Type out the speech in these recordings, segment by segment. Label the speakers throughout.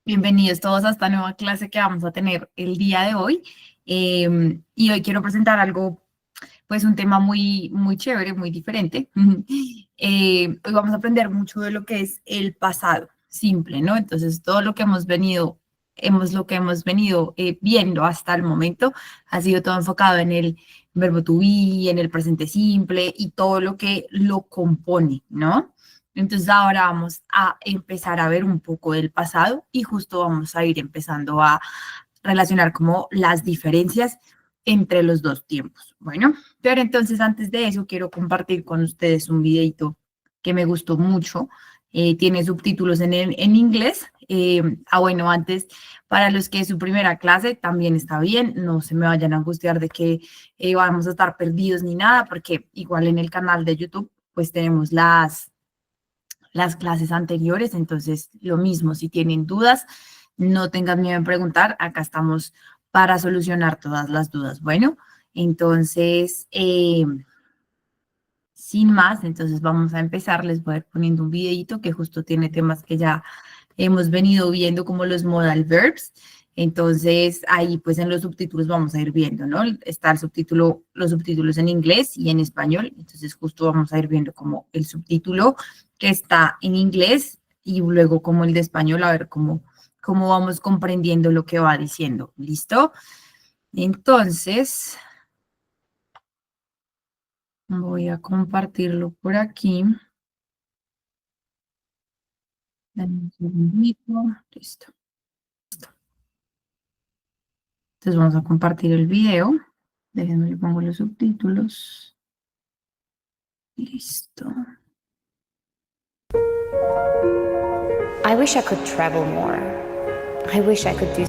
Speaker 1: Bienvenidos todos a esta nueva clase que vamos a tener el día de hoy. Y hoy quiero presentar algo, pues un tema muy chévere, muy diferente. Hoy vamos a aprender mucho de lo que es el pasado simple, ¿no? Entonces, todo lo que hemos venido viendo hasta el momento ha sido todo enfocado en el verbo to be, en el presente simple y todo lo que lo compone, ¿no? Entonces ahora vamos a empezar a ver un poco del pasado y justo vamos a ir empezando a relacionar como las diferencias entre los dos tiempos. Bueno, pero entonces antes de eso quiero compartir con ustedes un videito que me gustó mucho. Tiene subtítulos en inglés. Bueno, antes, para los que es su primera clase, también está bien. No se me vayan a angustiar de que vamos a estar perdidos ni nada, porque igual en el canal de YouTube, pues tenemos las clases anteriores. Entonces, lo mismo, si tienen dudas, no tengan miedo en preguntar. Acá estamos para solucionar todas las dudas. Bueno, entonces, sin más, entonces vamos a empezar. Les voy a ir poniendo un videito que justo tiene temas que ya hemos venido viendo como los modal verbs. Entonces, ahí pues en los subtítulos vamos a ir viendo, ¿no? Está el subtítulo, los subtítulos en inglés y en español. Entonces, justo vamos a ir viendo como el subtítulo que está en inglés y luego como el de español, a ver cómo vamos comprendiendo lo que va diciendo. ¿Listo? Entonces, voy a compartirlo por aquí. Dame un segundito. Listo. Entonces vamos a compartir el video. Déjenme le pongo los subtítulos. Listo.
Speaker 2: I wish I could travel more. I wish I could do.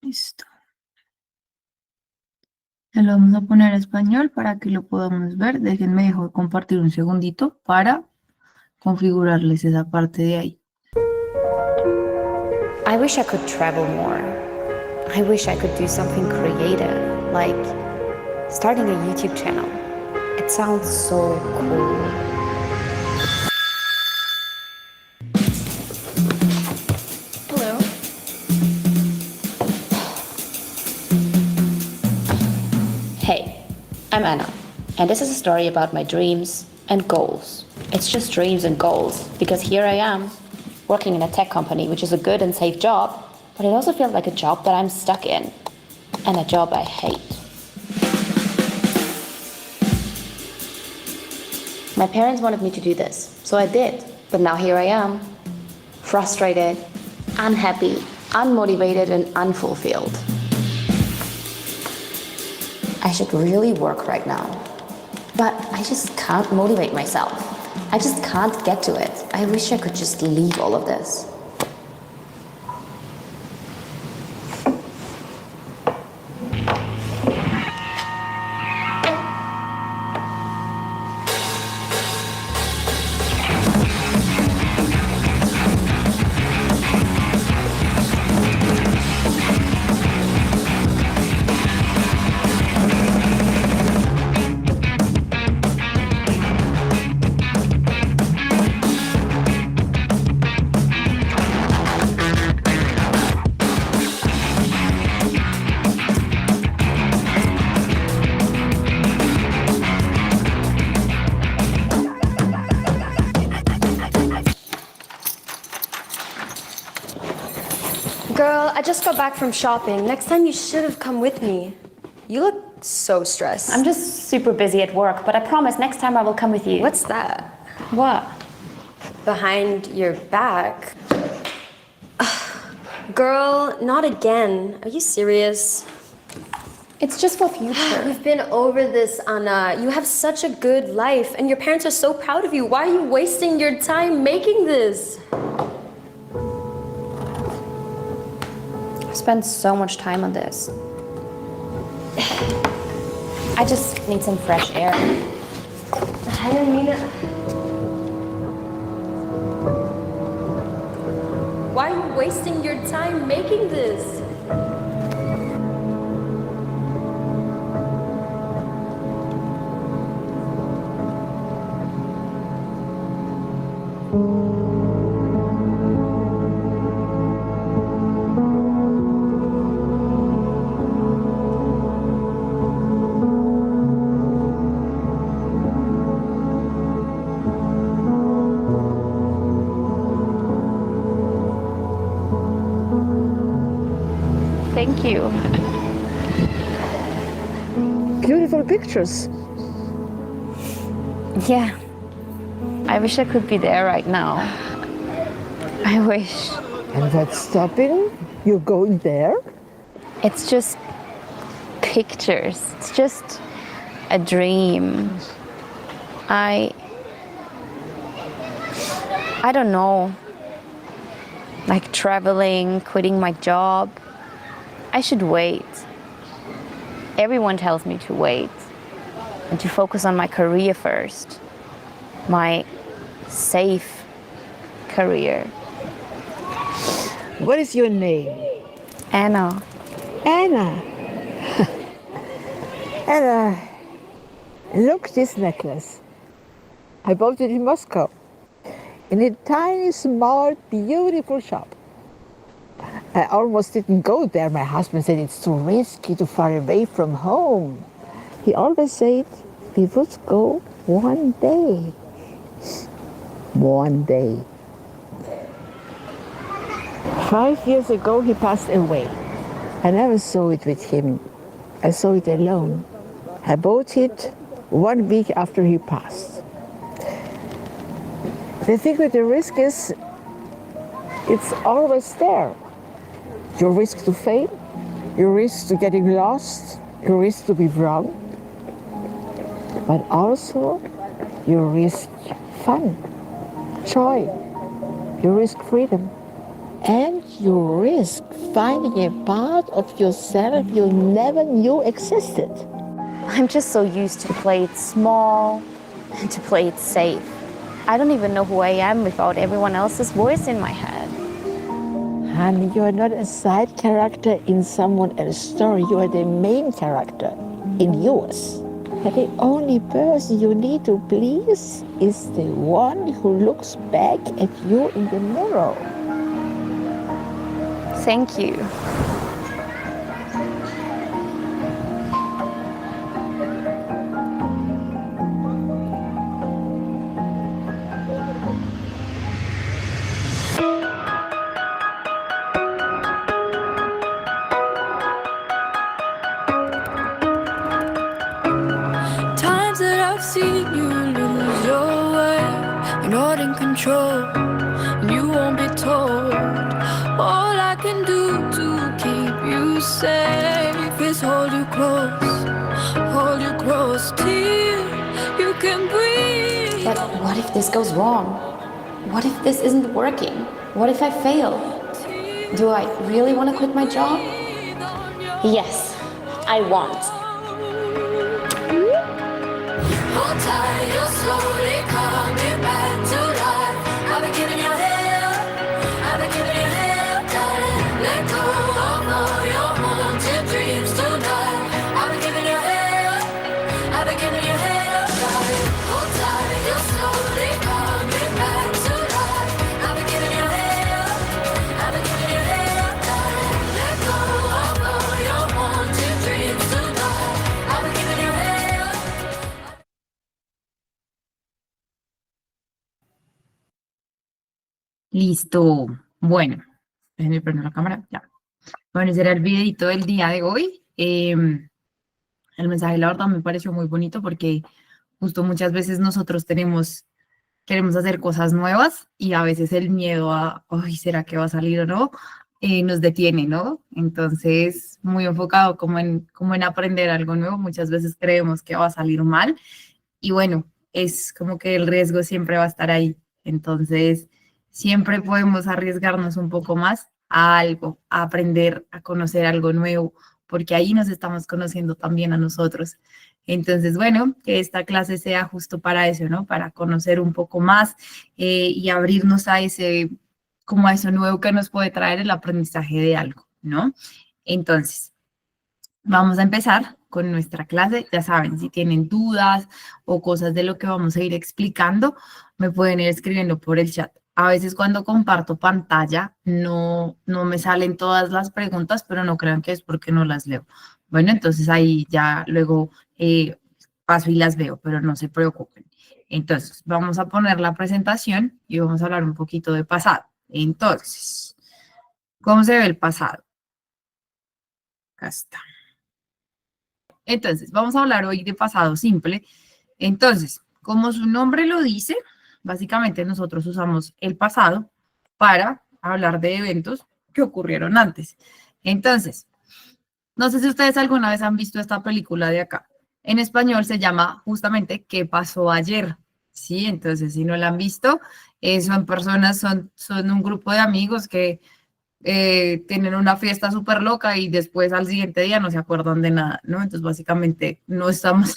Speaker 1: Listo. Ya lo vamos a poner a español para que lo podamos ver. Déjenme dejo compartir un segundito para configurarles esa parte de ahí.
Speaker 2: I wish I could travel more. I wish I could do something creative, like starting a YouTube channel. It sounds so cool. Hello. Hey, I'm Anna, and this is a story about my dreams and goals. It's just dreams and goals, because here I am, working in a tech company, which is a good and safe job, but it also feels like a job that I'm stuck in, and a job I hate. My parents wanted me to do this, so I did. But now here I am, frustrated, unhappy, unmotivated, and unfulfilled. I should really work right now, but I just can't motivate myself. I just can't get to it. I wish I could just leave all of this.
Speaker 3: Girl, I just got back from shopping. Next time you should have come with me. You look so stressed.
Speaker 2: I'm just super busy at work, but I promise next time I will come with you.
Speaker 3: What's that?
Speaker 2: What?
Speaker 3: Behind your back? Girl, not again. Are you serious?
Speaker 2: It's just for future.
Speaker 3: We've been over this, Anna. You have such a good life, and your parents are so proud of you. Why are you wasting your time making this?
Speaker 2: I've spent so much time on this. I just need some fresh air.
Speaker 3: I didn't mean it. Why are you wasting your time making this?
Speaker 2: Thank you.
Speaker 4: Beautiful pictures.
Speaker 2: Yeah. I wish I could be there right now. I wish.
Speaker 4: And what's stopping you going there?
Speaker 2: It's just pictures. It's just a dream. I don't know. Like traveling, quitting my job. I should wait. Everyone tells me to wait and to focus on my career first. My safe career.
Speaker 4: What is your name?
Speaker 2: Anna.
Speaker 4: Anna. Anna, look this necklace. I bought it in Moscow. In a tiny, small, beautiful shop. I almost didn't go there. My husband said it's too risky, too far away from home. He always said we would go one day. One day. 5 years ago, he passed away. I never saw it with him. I saw it alone. I bought it 1 week after he passed. The thing with the risk is, it's always there. You risk to fail, you risk to getting lost, you risk to be wrong, but also you risk fun, joy, you risk freedom, and you risk finding a part of yourself you never knew existed.
Speaker 2: I'm just so used to play it small and to play it safe. I don't even know who I am without everyone else's voice in my head.
Speaker 4: Honey, you are not a side character in someone else's story. You are the main character in yours. And the only person you need to please is the one who looks back at you in the mirror.
Speaker 2: Thank you.
Speaker 5: Times that I've seen you lose your way, you're not in control, and you won't be told. All I can do to keep you safe is hold you close till you can breathe.
Speaker 2: But what if this goes wrong? What if this isn't working? What if I fail? Do I really want to quit my job? Yes, I want.
Speaker 5: Hold tight, you're slowly coming back to life. I've been giving you hell, I've been giving you hell, darling. Let go of all your haunted dreams tonight. I've been giving you hell, I've been giving you hell, darling. Hold tight, you're slowly coming back to life. I've been giving you hell, I've been giving you hell, darling. Let go of all your haunted dreams tonight. I've been giving you hell.
Speaker 1: Listo. Bueno, déjenme prender la cámara. Ya. Bueno, ese era el videito del día de hoy. El mensaje, la verdad, me pareció muy bonito porque justo muchas veces nosotros queremos hacer cosas nuevas y a veces el miedo a, ay, ¿será que va a salir o no? Nos detiene, ¿no? Entonces, muy enfocado como en aprender algo nuevo. Muchas veces creemos que va a salir mal y bueno, es como que el riesgo siempre va a estar ahí. Entonces, siempre podemos arriesgarnos un poco más a algo, a aprender, a conocer algo nuevo, porque ahí nos estamos conociendo también a nosotros. Entonces, bueno, que esta clase sea justo para eso, ¿no? Para conocer un poco más y abrirnos a como a eso nuevo que nos puede traer el aprendizaje de algo, ¿no? Entonces, vamos a empezar con nuestra clase. Ya saben, si tienen dudas o cosas de lo que vamos a ir explicando, me pueden ir escribiendo por el chat. A veces cuando comparto pantalla no me salen todas las preguntas, pero no crean que es porque no las leo. Bueno, entonces ahí ya luego paso y las veo, pero no se preocupen. Entonces, vamos a poner la presentación y vamos a hablar un poquito de pasado. Entonces, ¿cómo se ve el pasado? Acá está. Entonces, vamos a hablar hoy de pasado simple. Entonces, como su nombre lo dice, básicamente nosotros usamos el pasado para hablar de eventos que ocurrieron antes. Entonces, no sé si ustedes alguna vez han visto esta película de acá. En español se llama justamente ¿Qué pasó ayer? Sí, entonces si no la han visto, son personas, son un grupo de amigos que tienen una fiesta súper loca y después al siguiente día no se acuerdan de nada, ¿no? Entonces básicamente no estamos,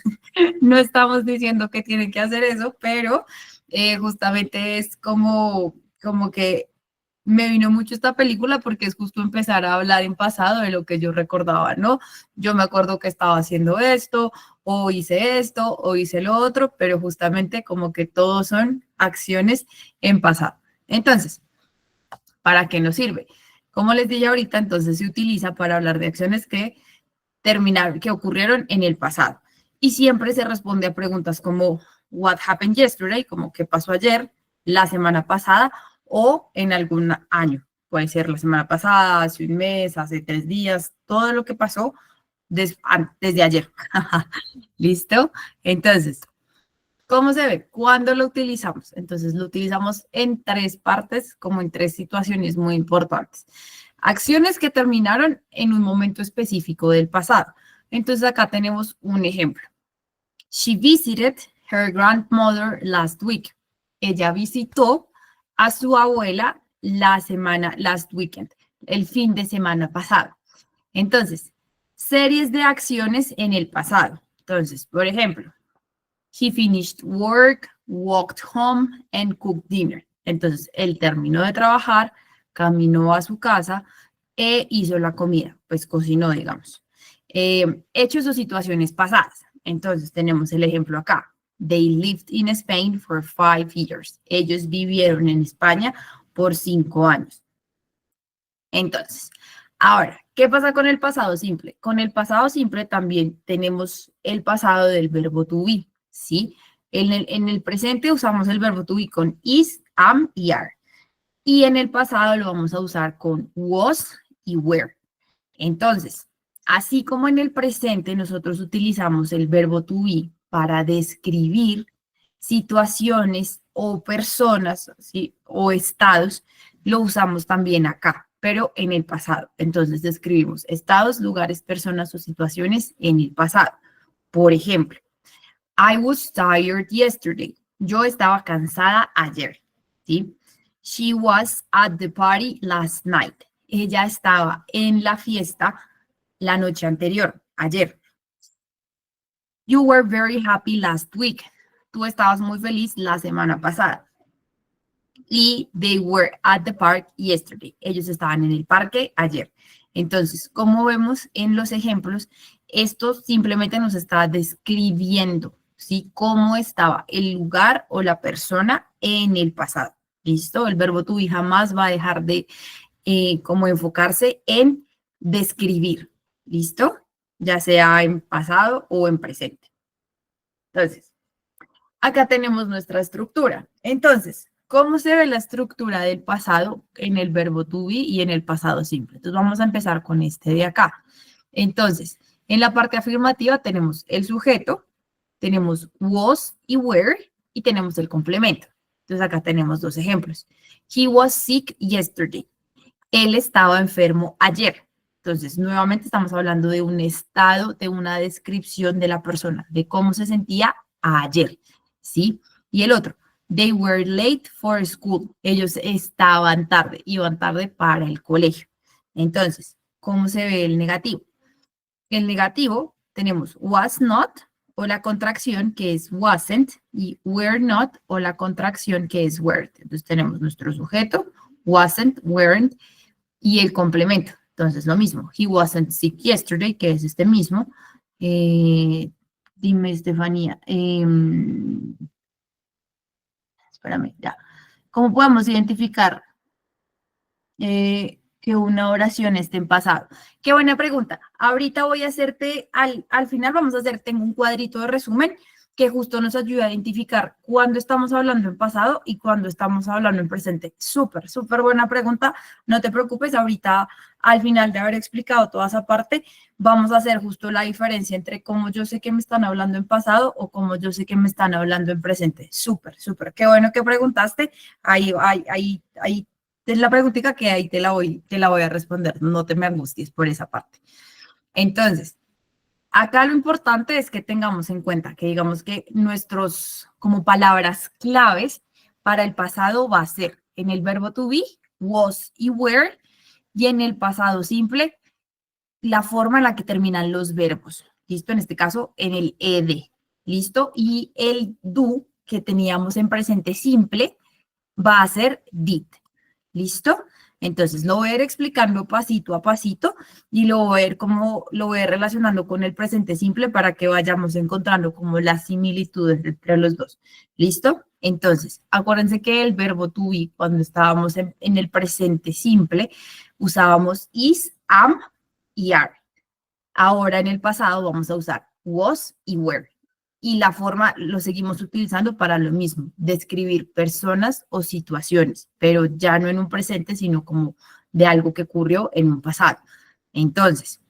Speaker 1: no estamos diciendo que tienen que hacer eso, pero justamente es como que me vino mucho esta película porque es justo empezar a hablar en pasado de lo que yo recordaba, ¿no? Yo me acuerdo que estaba haciendo esto, o hice lo otro, pero justamente como que todos son acciones en pasado. Entonces, ¿para qué nos sirve? Como les dije ahorita, entonces se utiliza para hablar de acciones que terminaron, que ocurrieron en el pasado. Y siempre se responde a preguntas como what happened yesterday, como qué pasó ayer, la semana pasada, o en algún año. Puede ser la semana pasada, hace un mes, hace 3 días, todo lo que pasó desde ayer. ¿Listo? Entonces, ¿cómo se ve? ¿Cuándo lo utilizamos? Entonces, lo utilizamos en 3 partes, como en 3 situaciones muy importantes. Acciones que terminaron en un momento específico del pasado. Entonces, acá tenemos un ejemplo. She visited her grandmother last week. Ella visitó a su abuela last weekend, el fin de semana pasado. Entonces, series de acciones en el pasado. Entonces, por ejemplo, he finished work, walked home, and cooked dinner. Entonces, él terminó de trabajar, caminó a su casa e hizo la comida, pues cocinó, digamos. Hechos o situaciones pasadas. Entonces, tenemos el ejemplo acá. They lived in Spain for 5 years. Ellos vivieron en España por 5 años. Entonces, ahora, ¿qué pasa con el pasado simple? Con el pasado simple también tenemos el pasado del verbo to be, ¿sí? En el presente usamos el verbo to be con is, am y are. Y en el pasado lo vamos a usar con was y were. Entonces, así como en el presente nosotros utilizamos el verbo to be para describir situaciones o personas, ¿sí? O estados, lo usamos también acá, pero en el pasado. Entonces describimos estados, lugares, personas o situaciones en el pasado. Por ejemplo, I was tired yesterday. Yo estaba cansada ayer, ¿sí? She was at the party last night. Ella estaba en la fiesta la noche anterior, ayer. You were very happy last week. Tú estabas muy feliz la semana pasada. Y they were at the park yesterday. Ellos estaban en el parque ayer. Entonces, como vemos en los ejemplos, esto simplemente nos está describiendo, ¿sí? Cómo estaba el lugar o la persona en el pasado. ¿Listo? El verbo to be jamás va a dejar de como enfocarse en describir. ¿Listo? Ya sea en pasado o en presente. Entonces, acá tenemos nuestra estructura. Entonces, ¿cómo se ve la estructura del pasado en el verbo to be y en el pasado simple? Entonces, vamos a empezar con este de acá. Entonces, en la parte afirmativa tenemos el sujeto, tenemos was y were y tenemos el complemento. Entonces, acá tenemos 2 ejemplos. He was sick yesterday. Él estaba enfermo ayer. Entonces, nuevamente estamos hablando de un estado, de una descripción de la persona, de cómo se sentía ayer, ¿sí? Y el otro, they were late for school. Ellos estaban tarde, iban tarde para el colegio. Entonces, ¿cómo se ve el negativo? El negativo tenemos was not o la contracción que es wasn't y were not o la contracción que es weren't. Entonces, tenemos nuestro sujeto, wasn't, weren't y el complemento. Entonces, lo mismo. He wasn't sick yesterday, que es este mismo. Dime, Estefanía. Espérame, ya. ¿Cómo podemos identificar que una oración esté en pasado? Qué buena pregunta. Ahorita voy a hacerte, al final vamos a hacer, tengo un cuadrito de resumen que justo nos ayuda a identificar cuándo estamos hablando en pasado y cuándo estamos hablando en presente. Súper, súper buena pregunta. No te preocupes, ahorita al final de haber explicado toda esa parte, vamos a hacer justo la diferencia entre cómo yo sé que me están hablando en pasado o cómo yo sé que me están hablando en presente. Súper, súper. Qué bueno que preguntaste. Ahí es la preguntita que ahí te la voy a responder. No te me angusties por esa parte. Entonces, acá lo importante es que tengamos en cuenta que digamos que nuestros como palabras claves para el pasado va a ser en el verbo to be, was y were, y en el pasado simple, la forma en la que terminan los verbos. ¿Listo? En este caso, en el ed. ¿Listo? Y el do que teníamos en presente simple va a ser did. ¿Listo? Entonces lo voy a ir explicando pasito a pasito y lo voy a ir como lo voy a ir relacionando con el presente simple para que vayamos encontrando como las similitudes entre los dos. ¿Listo? Entonces, acuérdense que el verbo to be, cuando estábamos en el presente simple, usábamos is, am y are. Ahora en el pasado vamos a usar was y were. Y la forma lo seguimos utilizando para lo mismo, describir personas o situaciones, pero ya no en un presente, sino como de algo que ocurrió en un pasado. Entonces,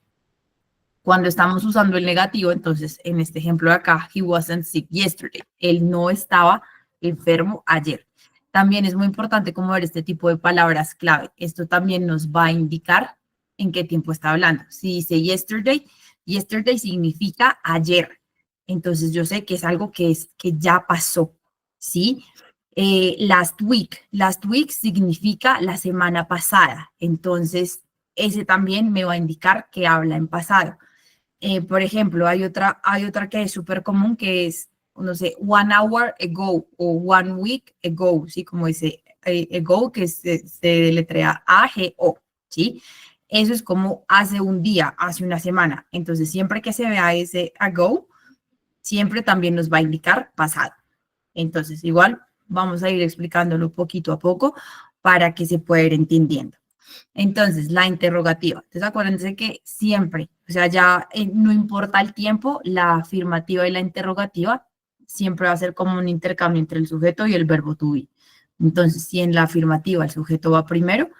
Speaker 1: cuando estamos usando el negativo, entonces en este ejemplo de acá, he wasn't sick yesterday. Él no estaba enfermo ayer. También es muy importante como ver este tipo de palabras clave. Esto también nos va a indicar en qué tiempo está hablando. Si dice yesterday, yesterday significa ayer. Entonces yo sé que es algo que ya pasó, ¿sí? Last week significa la semana pasada. Entonces ese también me va a indicar que habla en pasado. Por ejemplo, hay otra que es súper común que es, no sé, 1 hour ago o 1 week ago, ¿sí? Como dice ago, que se deletrea A-G-O, ¿sí? Eso es como hace un día, hace una semana. Entonces, siempre que se vea ese ago, siempre también nos va a indicar pasado. Entonces, igual vamos a ir explicándolo poquito a poco para que se pueda ir entendiendo. Entonces, la interrogativa. Entonces, acuérdense que siempre, o sea, ya no importa el tiempo, la afirmativa y la interrogativa siempre va a ser como un intercambio entre el sujeto y el verbo to be. Entonces, si en la afirmativa el sujeto va primero,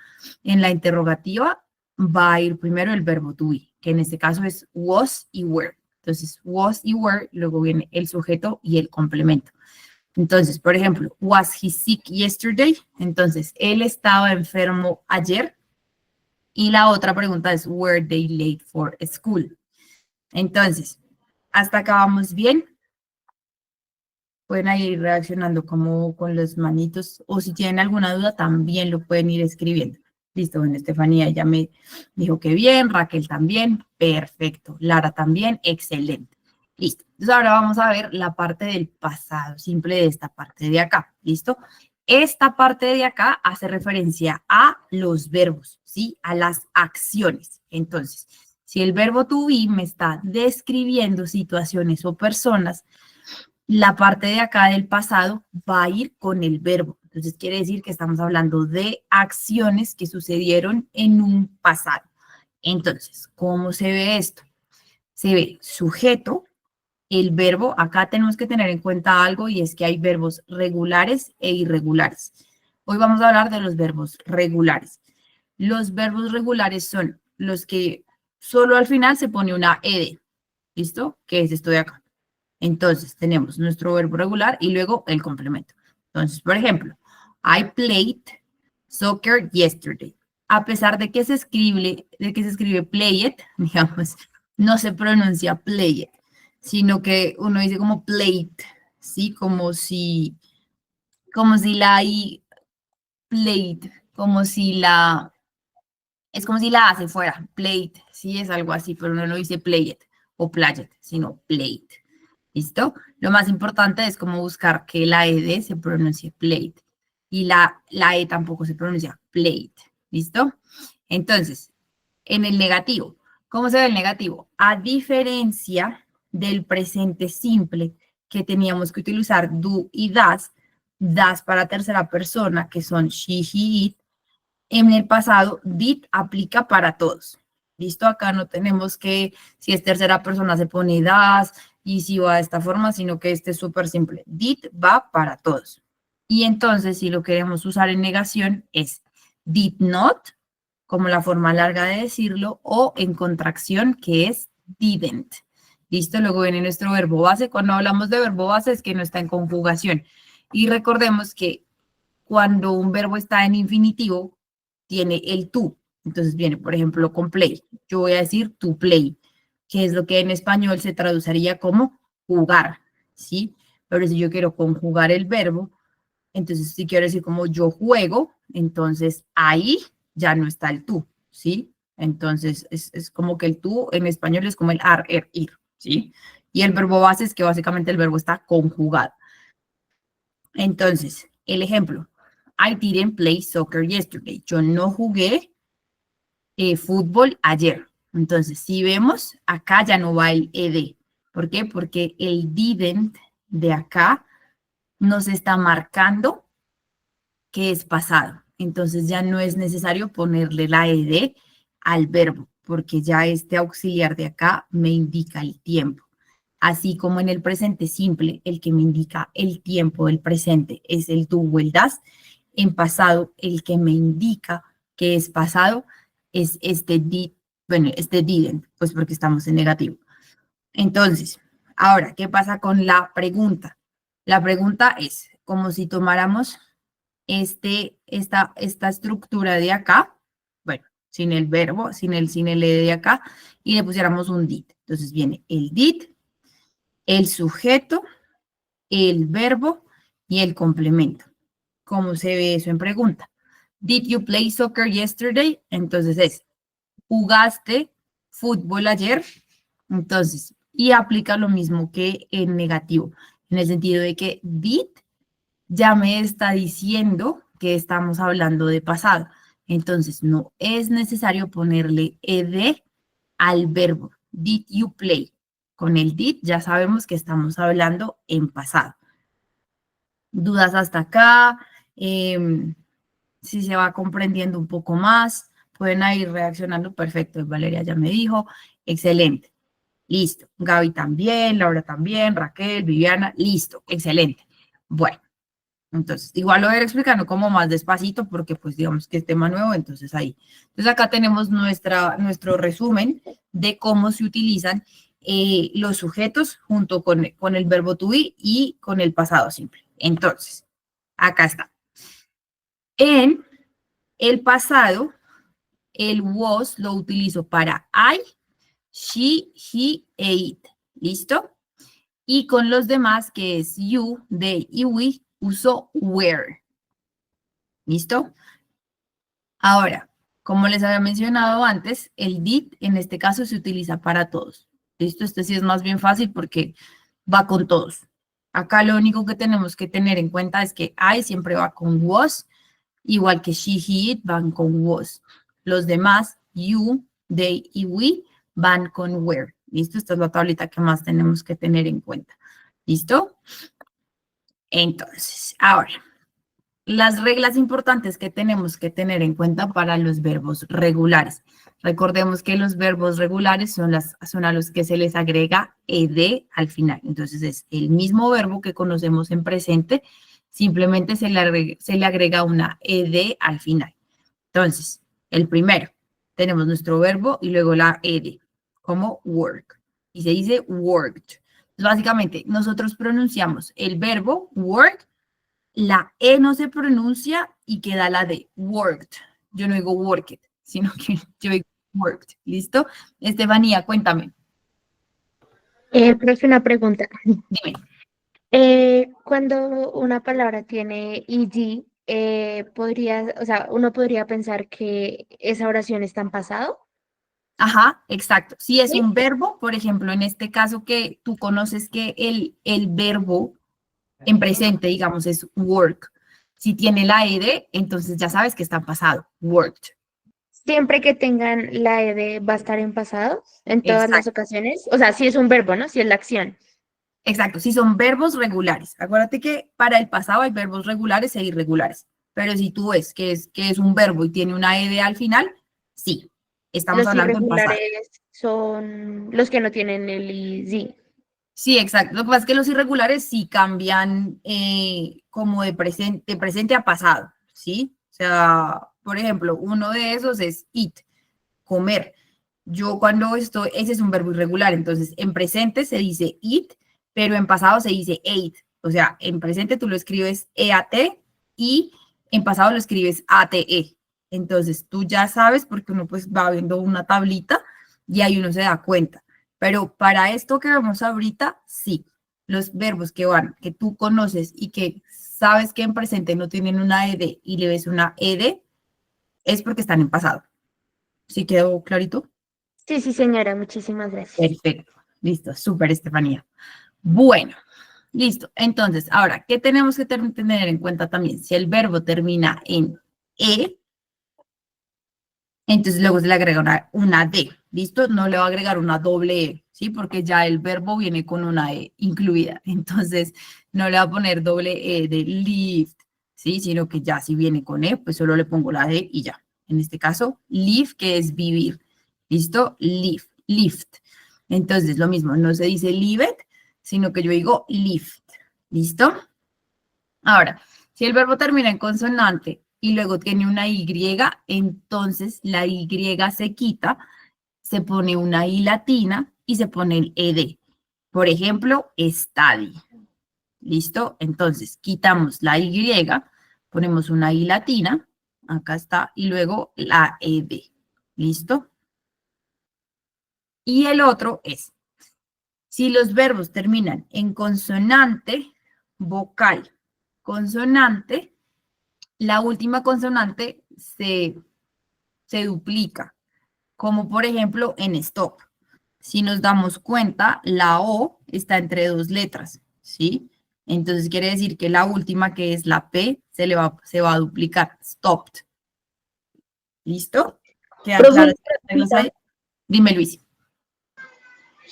Speaker 1: en la interrogativa va a ir primero el verbo to be, que en este caso es was y were. Entonces, was y were, luego viene el sujeto y el complemento. Entonces, por ejemplo, was he sick yesterday? Entonces, él estaba enfermo ayer. Y la otra pregunta es, were they late for school? Entonces, hasta acá vamos bien. Pueden ir reaccionando como con los manitos, o si tienen alguna duda, también lo pueden ir escribiendo. Listo, bueno, Estefanía ya me dijo que bien, Raquel también, perfecto, Lara también, excelente. Listo, entonces ahora vamos a ver la parte del pasado simple de esta parte de acá, ¿listo? Esta parte de acá hace referencia a los verbos, ¿sí? A las acciones. Entonces, si el verbo to be me está describiendo situaciones o personas, la parte de acá del pasado va a ir con el verbo. Entonces, quiere decir que estamos hablando de acciones que sucedieron en un pasado. Entonces, ¿cómo se ve esto? Se ve sujeto, el verbo. Acá tenemos que tener en cuenta algo y es que hay verbos regulares e irregulares. Hoy vamos a hablar de los verbos regulares. Los verbos regulares son los que solo al final se pone una ed. ¿Listo? Que es esto de acá. Entonces, tenemos nuestro verbo regular y luego el complemento. Entonces, por ejemplo, I played soccer yesterday. A pesar de que se escribe play it, digamos, no se pronuncia play it, sino que uno dice como played, ¿sí? Como si la I played, es como si la hace fuera, played, sí, es algo así, pero no lo dice play it o play it, sino played. ¿Listo? Lo más importante es como buscar que la ed se pronuncie played y la e tampoco se pronuncia played. ¿Listo? Entonces, en el negativo, ¿Cómo se ve el negativo? A diferencia del presente simple que teníamos que utilizar do y das para tercera persona, que son she, he, it, en el pasado, did aplica para todos. ¿Listo? Acá no tenemos que, si es tercera persona, se pone das y si va de esta forma, sino que este es súper simple. Did va para todos. Y entonces, si lo queremos usar en negación, es did not, como la forma larga de decirlo, o en contracción, que es didn't. ¿Listo? Luego viene nuestro verbo base. Cuando hablamos de verbo base es que no está en conjugación. Y recordemos que cuando un verbo está en infinitivo, tiene el to. Entonces viene, por ejemplo, con play. Yo voy a decir to play, que es lo que en español se traduciría como jugar, ¿sí? Pero si yo quiero conjugar el verbo, entonces si quiero decir como yo juego, entonces ahí ya no está el to, ¿sí? Entonces es como que el to en español es como el ar, er, ir, ¿sí? Y el verbo base es que básicamente el verbo está conjugado. Entonces, el ejemplo. I didn't play soccer yesterday. Yo no jugué fútbol ayer. Entonces, si vemos, acá ya no va el ed. ¿Por qué? Porque el didn't de acá nos está marcando que es pasado. Entonces, ya no es necesario ponerle la ed al verbo, porque ya este auxiliar de acá me indica el tiempo. Así como en el presente simple, el que me indica el tiempo del presente es el do o el das. En pasado, el que me indica que es pasado es este did, bueno, este didn't, pues porque estamos en negativo. Entonces, ahora, ¿qué pasa con la pregunta? La pregunta es como si tomáramos esta estructura de acá, bueno, sin el verbo, sin el ed de acá, y le pusiéramos un did. Entonces viene el did, el sujeto, el verbo y el complemento. ¿Cómo se ve eso en pregunta? Did you play soccer yesterday? Entonces es, ¿jugaste fútbol ayer? Entonces, y aplica lo mismo que en negativo, en el sentido de que did ya me está diciendo que estamos hablando de pasado. Entonces, no es necesario ponerle ed al verbo. Did you play? Con el did ya sabemos que estamos hablando en pasado. ¿Dudas hasta acá? Si se va comprendiendo un poco más, pueden ir reaccionando. Perfecto, Valeria ya me dijo. Excelente. Listo. Gaby también, Laura también, Raquel, Viviana. Listo. Excelente. Bueno, entonces, igual lo voy a ir explicando como más despacito porque pues digamos que es tema nuevo, entonces ahí. Entonces acá tenemos nuestro resumen de cómo se utilizan los sujetos junto con el verbo to be y con el pasado simple. Entonces, acá está. En el pasado, el was lo utilizo para I, she, he e it. ¿Listo? Y con los demás, que es you, they y we, uso were. ¿Listo? Ahora, como les había mencionado antes, el did en este caso se utiliza para todos. ¿Listo? Este sí es más bien fácil porque va con todos. Acá lo único que tenemos que tener en cuenta es que I siempre va con was, igual que she, he, it van con was. Los demás, you, they y we, van con were. ¿Listo? Esta es la tablita que más tenemos que tener en cuenta. ¿Listo? Entonces, ahora, las reglas importantes que tenemos que tener en cuenta para los verbos regulares. Recordemos que los verbos regulares son a los que se les agrega ed al final. Entonces, es el mismo verbo que conocemos en presente, simplemente se le agrega una ed al final. Entonces, el primero, tenemos nuestro verbo y luego la ed, como work. Y se dice worked. Entonces, básicamente, nosotros pronunciamos el verbo work, la E no se pronuncia y queda la D, worked. Yo no digo worked, sino que yo digo worked. ¿Listo? Estefanía, cuéntame.
Speaker 6: Profe, una pregunta.
Speaker 1: Dime.
Speaker 6: Cuando una palabra tiene ed, uno podría pensar que esa oración está en pasado.
Speaker 1: Ajá, exacto. Si es
Speaker 6: ¿Sí?
Speaker 1: un verbo, por ejemplo, en este caso que tú conoces que el verbo en presente, digamos, es work. Si tiene la ed, entonces ya sabes que está en pasado, worked.
Speaker 6: Siempre que tengan la ed va a estar en pasado, en todas las
Speaker 1: Exacto,
Speaker 6: ocasiones. O sea, si es un verbo, ¿no? Si es la acción.
Speaker 1: exacto. Si son verbos regulares. Acuérdate que para el pasado hay verbos regulares e irregulares. Pero si tú ves que es un verbo y tiene una ed al final, sí, estamos
Speaker 6: Los
Speaker 1: hablando en pasado.
Speaker 6: irregulares son los que no tienen el IZ.
Speaker 1: Sí, exacto. Lo que pasa es que los irregulares sí cambian como de presente a pasado, ¿sí? O sea, por ejemplo, uno de esos es eat, comer. Yo cuando estoy, ese es un verbo irregular, entonces en presente se dice eat, pero en pasado se dice ate. O sea, en presente tú lo escribes EAT y en pasado lo escribes ATE. Entonces tú ya sabes porque uno pues va viendo una tablita y ahí uno se da cuenta. Pero para esto que vemos ahorita, sí, los verbos que van, que tú conoces y que sabes que en presente no tienen una ed y le ves una ed, es porque están en pasado. ¿Sí quedó clarito?
Speaker 6: Sí, sí, señora, muchísimas gracias.
Speaker 1: Perfecto. Listo, súper, Estefanía. Bueno, listo. Entonces, ahora, ¿qué tenemos que tener en cuenta también? Si el verbo termina en e, entonces luego se le agrega una D, ¿listo? No le va a agregar una doble E, ¿sí? Porque ya el verbo viene con una E incluida. Entonces, no le va a poner doble E de lift, ¿sí? Sino que ya si viene con E, pues solo le pongo la D y ya. En este caso, live, que es vivir, ¿listo? Live, lift. Entonces, lo mismo, no se dice live it, sino que yo digo lift, ¿listo? Ahora, si el verbo termina en consonante y luego tiene una Y, entonces la Y se quita, se pone una I latina y se pone el ED. Por ejemplo, study. ¿Listo? Entonces, quitamos la Y, ponemos una I latina, acá está, y luego la ED. ¿Listo? Y el otro es, si los verbos terminan en consonante, vocal, consonante, la última consonante se duplica, como por ejemplo en stop. Si nos damos cuenta, la O está entre dos letras, ¿sí? Entonces quiere decir que la última, que es la P, se va a duplicar, stopped. ¿Listo? ¿Quedan
Speaker 7: Profe,
Speaker 1: claras las reglas ahí? Dime, Luis.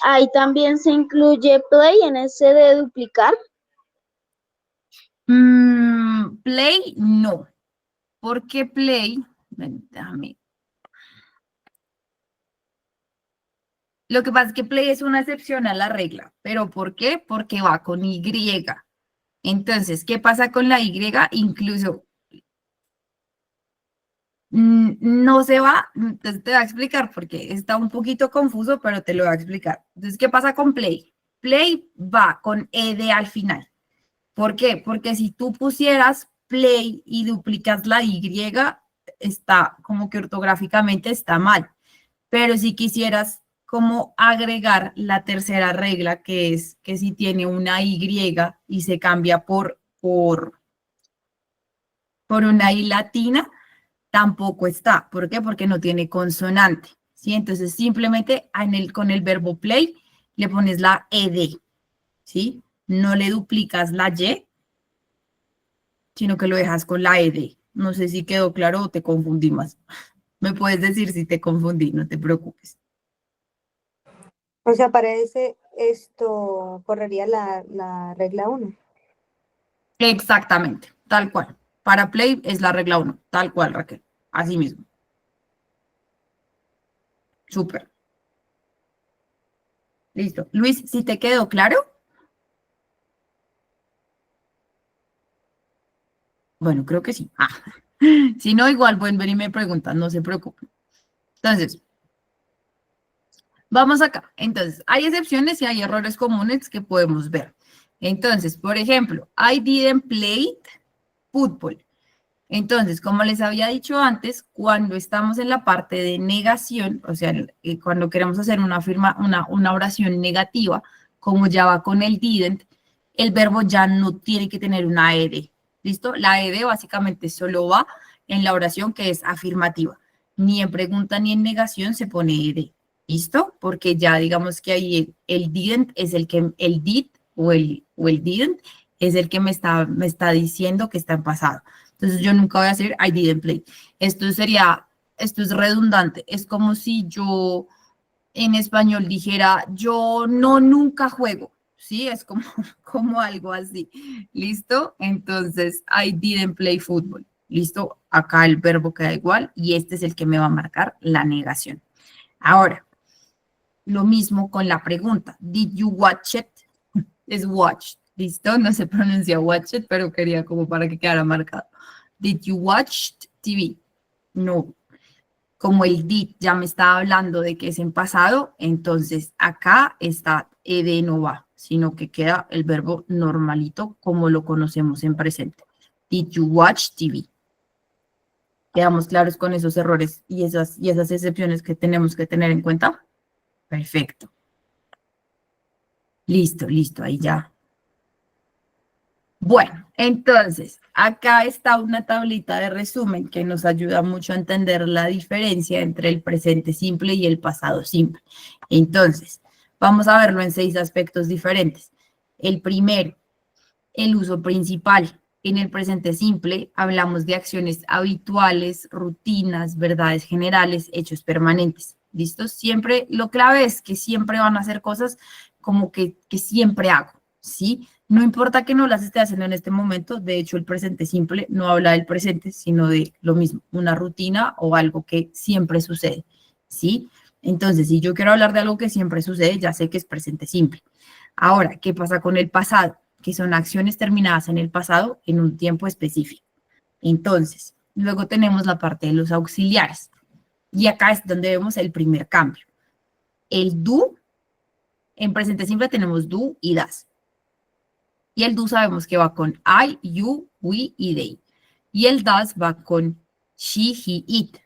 Speaker 7: ahí también se incluye play en ese de duplicar.
Speaker 1: Play, no. Porque play, ven, déjame. Lo que pasa es que play es una excepción a la regla. ¿Pero por qué? Porque va con Y. Entonces, ¿qué pasa con la Y? Incluso no se va, entonces te voy a explicar porque está un poquito confuso, pero te lo voy a explicar. Entonces, ¿qué pasa con play? Play va con ed al final. ¿Por qué? Porque si tú pusieras play y duplicas la Y, está como que ortográficamente está mal. Pero si quisieras como agregar la tercera regla, que es que si tiene una Y y se cambia por una I latina, tampoco está. ¿Por qué? Porque no tiene consonante. ¿Sí? Entonces simplemente con el verbo play le pones la ed, ¿sí? No le duplicas la Y, sino que lo dejas con la ed. No sé si quedó claro o te confundí más. Me puedes decir si te confundí, no te preocupes.
Speaker 8: O sea, para ese esto correría la regla 1.
Speaker 1: Exactamente, tal cual. Para play es la regla 1, tal cual, Raquel. Así mismo. Súper. Listo. Luis, ¿si te quedó claro? Bueno, creo que sí. Ah. Si no, igual pueden venir y me preguntan, no se preocupen. Entonces, vamos acá. Entonces, hay excepciones y hay errores comunes que podemos ver. Entonces, por ejemplo, I didn't play football. Entonces, como les había dicho antes, cuando estamos en la parte de negación, o sea, cuando queremos hacer una oración negativa, como ya va con el didn't, el verbo ya no tiene que tener una ed. ¿Listo? La ed básicamente solo va en la oración que es afirmativa. Ni en pregunta ni en negación se pone ed. ¿Listo? Porque ya digamos que ahí el didn't es el did o el didn't es el que me está diciendo que está en pasado. Entonces yo nunca voy a decir I didn't play. Esto sería esto es redundante. Es como si yo en español dijera, yo no nunca juego, ¿sí? Es como, como algo así, ¿listo? Entonces, I didn't play football, ¿listo? Acá el verbo queda igual y este es el que me va a marcar la negación. Ahora, lo mismo con la pregunta, did you watch it? Es watch, ¿listo? No se pronuncia watch it, pero quería como para que quedara marcado. Did you watch TV? No, como el did ya me está hablando de que es en pasado, entonces acá está ed no va, sino que queda el verbo normalito como lo conocemos en presente. Did you watch TV? ¿Quedamos claros con esos errores y esas excepciones que tenemos que tener en cuenta? Perfecto. Listo, listo, ahí ya. Bueno, entonces, acá está una tablita de resumen que nos ayuda mucho a entender la diferencia entre el presente simple y el pasado simple. Entonces, vamos a verlo en 6 aspectos diferentes. El primero, el uso principal. En el presente simple hablamos de acciones habituales, rutinas, verdades generales, hechos permanentes. ¿Listo? Siempre, lo clave es que siempre van a hacer cosas como que siempre hago, ¿sí? No importa que no las esté haciendo en este momento, de hecho el presente simple no habla del presente, sino de lo mismo, una rutina o algo que siempre sucede, ¿sí? Entonces, si yo quiero hablar de algo que siempre sucede, ya sé que es presente simple. Ahora, ¿qué pasa con el pasado? Que son acciones terminadas en el pasado en un tiempo específico. Entonces, luego tenemos la parte de los auxiliares. Y acá es donde vemos el primer cambio. El do, en presente simple tenemos do y das. Y el do sabemos que va con I, you, we y they. Y el does va con she, he, it.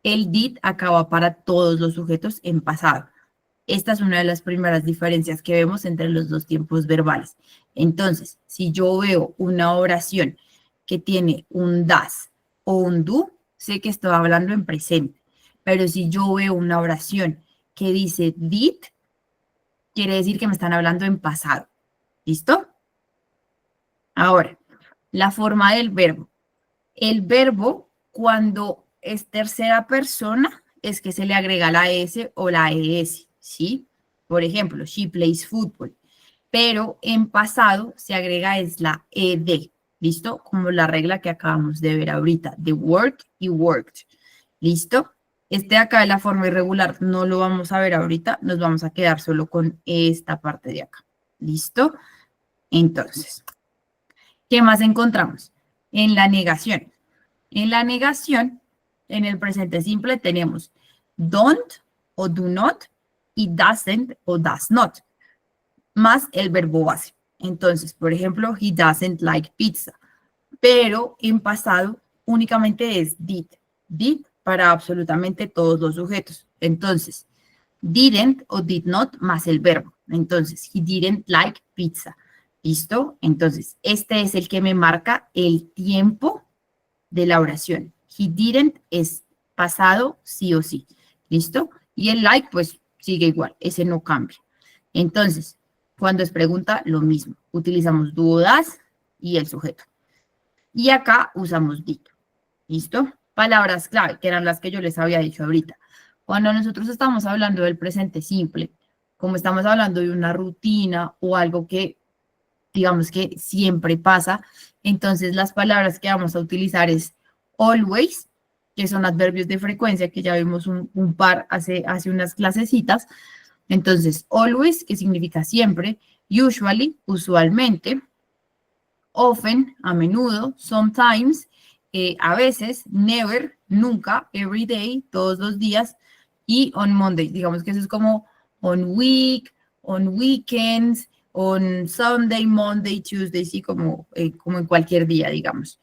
Speaker 1: El did acaba para todos los sujetos en pasado. Esta es una de las primeras diferencias que vemos entre los dos tiempos verbales. Entonces, si yo veo una oración que tiene un does o un do, sé que estoy hablando en presente. Pero si yo veo una oración que dice did, quiere decir que me están hablando en pasado. ¿Listo? Ahora, la forma del verbo. El verbo, cuando es tercera persona, es que se le agrega la S o la ES, ¿sí? Por ejemplo, she plays football. Pero en pasado se agrega es la ED, ¿listo? Como la regla que acabamos de ver ahorita, de work y worked, ¿listo? Este de acá de la forma irregular no lo vamos a ver ahorita, nos vamos a quedar solo con esta parte de acá, ¿listo? Entonces, ¿qué más encontramos? En la negación. En la negación, en el presente simple tenemos don't o do not y doesn't o does not, más el verbo base. Entonces, por ejemplo, he doesn't like pizza, pero en pasado únicamente es did. Did para absolutamente todos los sujetos. Entonces, didn't o did not más el verbo. Entonces, he didn't like pizza. ¿Listo? Entonces, este es el que me marca el tiempo de la oración. He didn't es pasado sí o sí. ¿Listo? Y el like, pues, sigue igual. Ese no cambia. Entonces, cuando es pregunta, lo mismo. Utilizamos do o das y el sujeto. Y acá usamos did. ¿Listo? Palabras clave, que eran las que yo les había dicho ahorita. Cuando nosotros estamos hablando del presente simple, como estamos hablando de una rutina o algo que digamos que siempre pasa, entonces las palabras que vamos a utilizar es always, que son adverbios de frecuencia, que ya vimos un par hace unas clasecitas. Entonces, always, que significa siempre, usually, usualmente, often, a menudo, sometimes, a veces, never, nunca, every day, todos los días, y on Monday. Digamos que eso es como on week, on weekends, on Sunday, Monday, Tuesday, sí, como en cualquier día, digamos.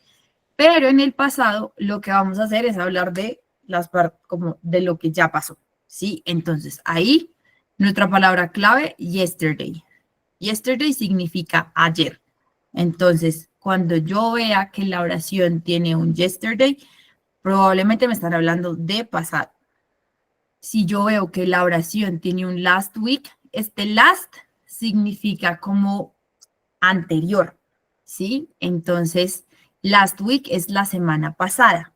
Speaker 1: Pero en el pasado lo que vamos a hacer es hablar de las partes, como de lo que ya pasó, ¿sí? Entonces, ahí, nuestra palabra clave, yesterday. Yesterday significa ayer. Entonces, cuando yo vea que la oración tiene un yesterday, probablemente me están hablando de pasado. Si yo veo que la oración tiene un last week, este last significa como anterior, ¿sí? Entonces, last week es la semana pasada.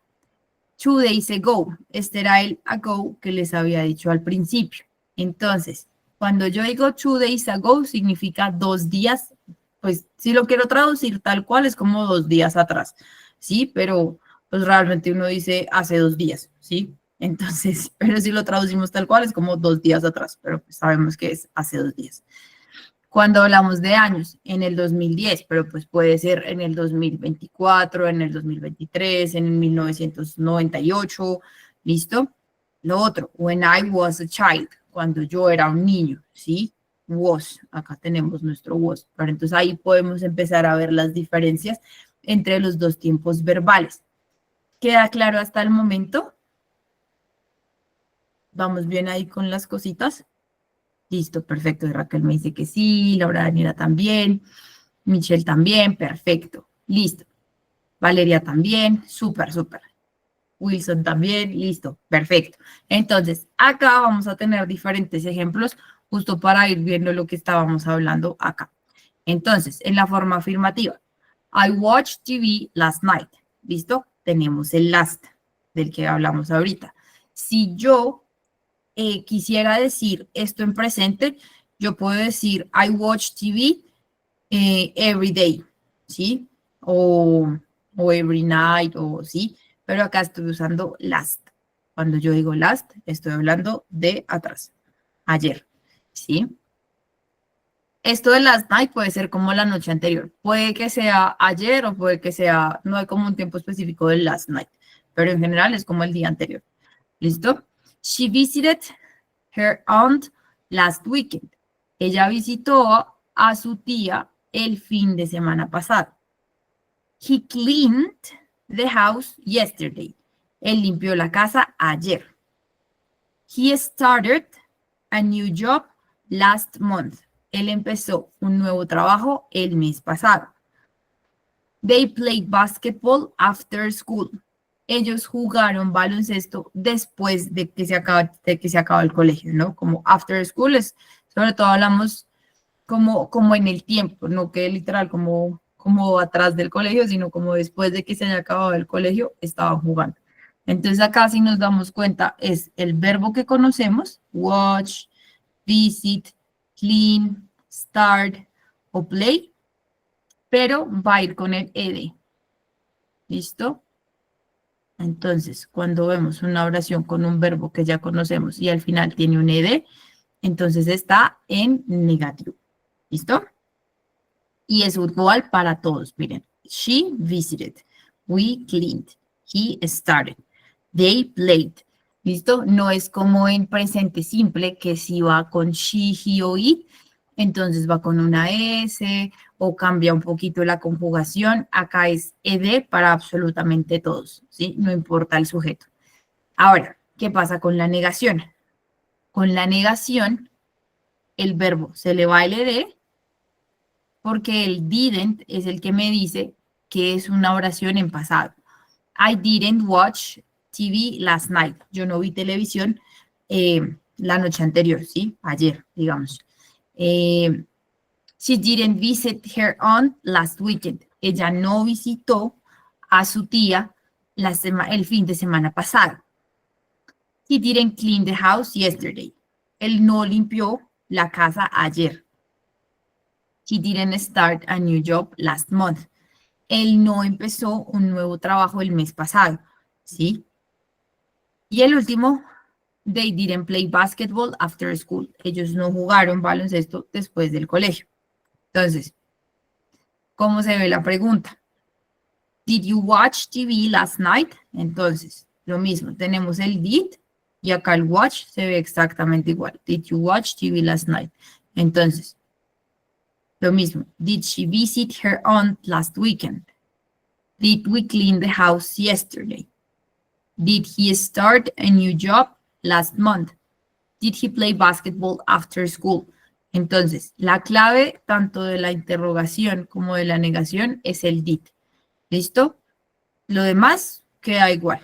Speaker 1: 2 days ago. Este era el ago que les había dicho al principio. Entonces, cuando yo digo 2 days ago, significa 2 días. Pues si lo quiero traducir tal cual, es como 2 días atrás, ¿sí? Pero pues realmente uno dice hace 2 días, ¿sí? Entonces, pero si lo traducimos tal cual, es como 2 días atrás, pero pues sabemos que es hace 2 días. Cuando hablamos de años, en el 2010, pero pues puede ser en el 2024, en el 2023, en el 1998, ¿listo? Lo otro, when I was a child, cuando yo era un niño, ¿sí? Was, acá tenemos nuestro was, pero entonces ahí podemos empezar a ver las diferencias entre los dos tiempos verbales. ¿Queda claro hasta el momento? ¿Vamos bien ahí con las cositas? Listo, perfecto. Y Raquel me dice que sí, Laura Daniela también, Michelle también, perfecto. Listo. Valeria también, súper, súper. Wilson también, listo, perfecto. Entonces, acá vamos a tener diferentes ejemplos justo para ir viendo lo que estábamos hablando acá. Entonces, en la forma afirmativa, I watched TV last night. ¿Listo? Tenemos el last del que hablamos ahorita. Si yo quisiera decir esto en presente, yo puedo decir I watch TV every day, ¿sí? O every night, o sí, pero acá estoy usando last. Cuando yo digo last, estoy hablando de atrás, ayer, ¿sí? Esto de last night puede ser como la noche anterior. Puede que sea ayer o puede que sea, no hay como un tiempo específico del last night, pero en general es como el día anterior. ¿Listo? She visited her aunt last weekend. Ella visitó a su tía el fin de semana pasado. He cleaned the house yesterday. Él limpió la casa ayer. He started a new job last month. Él empezó un nuevo trabajo el mes pasado. They played basketball after school. Ellos jugaron baloncesto después de que se acaba el colegio, ¿no? Como after school es, sobre todo hablamos como en el tiempo, no que literal como atrás del colegio, sino como después de que se haya acabado el colegio, estaban jugando. Entonces acá si nos damos cuenta es el verbo que conocemos, watch, visit, clean, start o play, pero va a ir con el ed. ¿Listo? Entonces, cuando vemos una oración con un verbo que ya conocemos y al final tiene un ed, entonces está en negativo. ¿Listo? Y es igual para todos. Miren, she visited, we cleaned, he started, they played. ¿Listo? No es como en presente simple que si va con she, he o it, entonces va con una S o cambia un poquito la conjugación. Acá es ed para absolutamente todos, ¿sí? No importa el sujeto. Ahora, ¿qué pasa con la negación? Con la negación, el verbo se le va el ed porque el didn't es el que me dice que es una oración en pasado. I didn't watch TV last night. Yo no vi televisión la noche anterior, ¿sí? Ayer, digamos. She didn't visit her aunt last weekend. Ella no visitó a su tía el fin de semana pasado. He didn't clean the house yesterday. Él no limpió la casa ayer. He didn't start a new job last month. Él no empezó un nuevo trabajo el mes pasado, ¿sí? Y el último, they didn't play basketball after school. Ellos no jugaron baloncesto después del colegio. Entonces, ¿cómo se ve la pregunta? Did you watch TV last night? Entonces, lo mismo, tenemos el did y acá el watch se ve exactamente igual. Did you watch TV last night? Entonces, lo mismo. Did she visit her aunt last weekend? Did we clean the house yesterday? Did he start a new job last month? Did he play basketball after school? Entonces, la clave tanto de la interrogación como de la negación es el did. ¿Listo? Lo demás queda igual.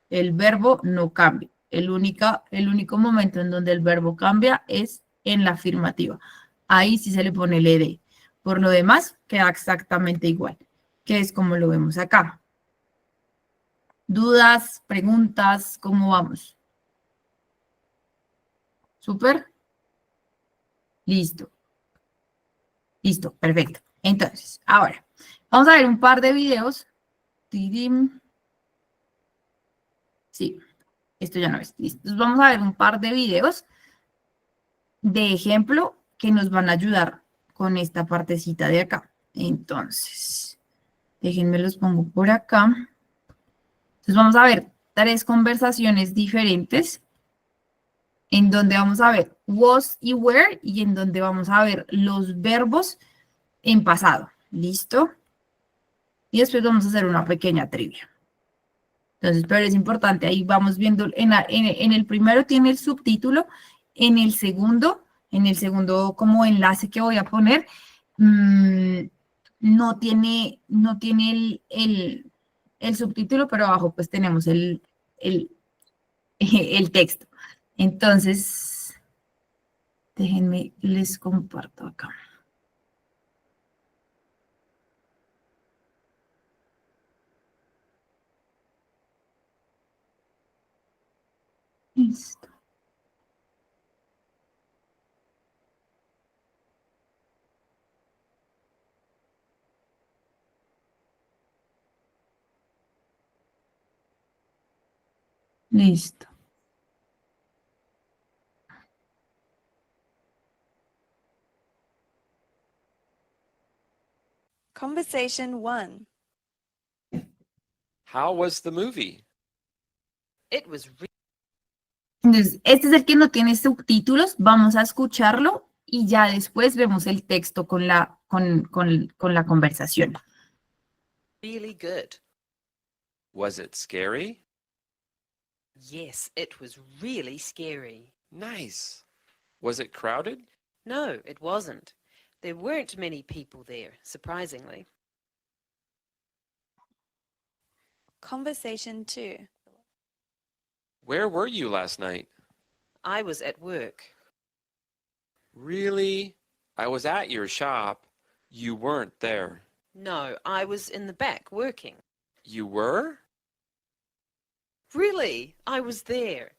Speaker 1: El verbo no cambia. El único momento en donde el verbo cambia es en la afirmativa. Ahí sí se le pone el ed. Por lo demás, queda exactamente igual, que es como lo vemos acá. ¿Dudas, preguntas? ¿Cómo vamos? ¿Súper? Listo. Listo, perfecto. Entonces, ahora, vamos a ver un par de videos. Tirim. Sí, esto ya no es. Listo. Entonces, vamos a ver un par de videos de ejemplo que nos van a ayudar con esta partecita de acá. Entonces, déjenme los pongo por acá. Entonces, vamos a ver 3 conversaciones diferentes en donde vamos a ver was y were y en donde vamos a ver los verbos en pasado. ¿Listo? Y después vamos a hacer una pequeña trivia. Entonces, pero es importante, ahí vamos viendo, en el primero tiene el subtítulo, en el segundo como enlace que voy a poner, no tiene el subtítulo, pero abajo pues tenemos el texto. Entonces, déjenme, les comparto acá. Listo. Listo.
Speaker 9: Conversation 1.
Speaker 10: How was the movie?
Speaker 11: It was
Speaker 1: Entonces, este es el que no tiene subtítulos. Vamos a escucharlo y ya después vemos el texto con la conversación.
Speaker 11: really good.
Speaker 10: Was it scary?
Speaker 11: Yes, it was really scary.
Speaker 10: Nice. Was it crowded?
Speaker 11: No, it wasn't. There weren't many people there, surprisingly.
Speaker 9: Conversation 2.
Speaker 10: Where were you last night?
Speaker 11: I was at work.
Speaker 10: Really? I was at your shop. You weren't there.
Speaker 11: No, I was in the back working.
Speaker 10: You were?
Speaker 11: Really? I was there.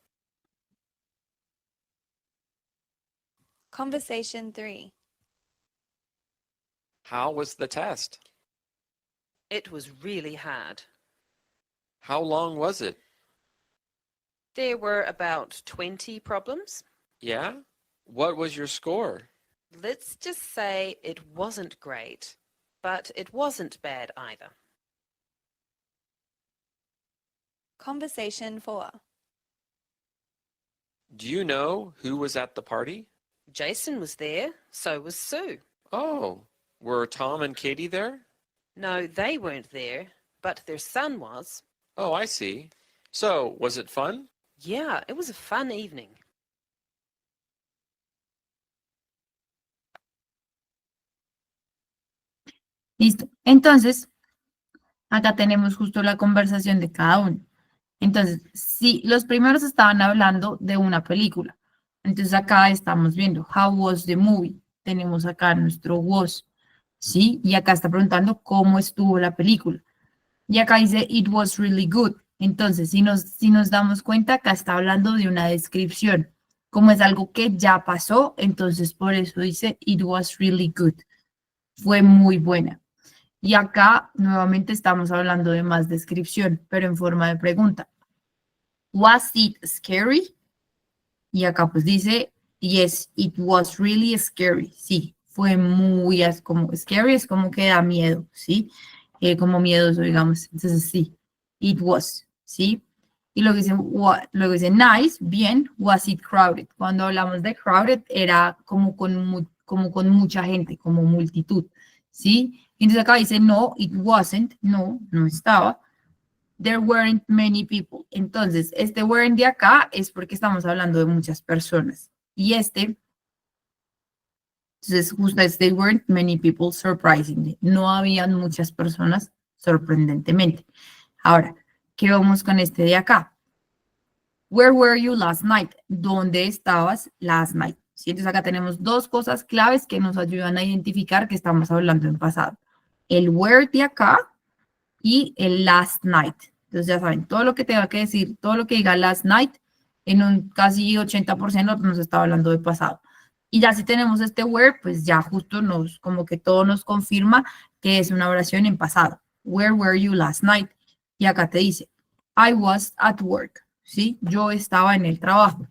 Speaker 9: Conversation 3.
Speaker 10: How was the test?
Speaker 11: It was really hard.
Speaker 10: How long was it?
Speaker 11: There were about 20 problems.
Speaker 10: Yeah? What was your score?
Speaker 11: Let's just say it wasn't great, but it wasn't bad either.
Speaker 9: Conversation 4.
Speaker 10: Do you know who was at the party?
Speaker 11: Jason was there, so was Sue.
Speaker 10: Oh, were Tom and Katie there?
Speaker 11: No, they weren't there, but their son was.
Speaker 10: Oh, I see. So, was it fun?
Speaker 11: Yeah, it was a fun evening.
Speaker 1: Listo. Entonces, acá tenemos justo la conversación de cada uno. Entonces, si los primeros estaban hablando de una película, entonces acá estamos viendo, how was the movie? Tenemos acá nuestro was, ¿sí? Y acá está preguntando cómo estuvo la película. Y acá dice, it was really good. Entonces, si nos damos cuenta, acá está hablando de una descripción. Como es algo que ya pasó, entonces por eso dice, it was really good. Fue muy buena. Y acá nuevamente estamos hablando de más descripción, pero en forma de pregunta. Was it scary? Y acá pues dice, yes, it was really scary. Sí, fue muy, como scary es como que da miedo, ¿sí? Como miedoso, digamos. Entonces sí, it was, ¿sí? Y luego dice nice, bien, was it crowded? Cuando hablamos de crowded era como con mucha gente, como multitud, ¿sí? Entonces acá dice no, it wasn't, no estaba. There weren't many people. Entonces, este weren't de acá es porque estamos hablando de muchas personas. Y entonces justo es there weren't many people, surprisingly. No habían muchas personas, sorprendentemente. Ahora, ¿qué vamos con este de acá? Where were you last night? ¿Dónde estabas last night? ¿Sí? Entonces acá tenemos dos cosas claves que nos ayudan a identificar que estamos hablando en pasado. El where de acá y el last night, Entonces ya saben, todo lo que tenga que decir, todo lo que diga last night, en un casi 80% nos está hablando de pasado. Y ya si tenemos este where, pues ya justo como que todo nos confirma que es una oración en pasado. Where were you last night? Y acá te dice, I was at work, ¿sí? Yo estaba en el trabajo.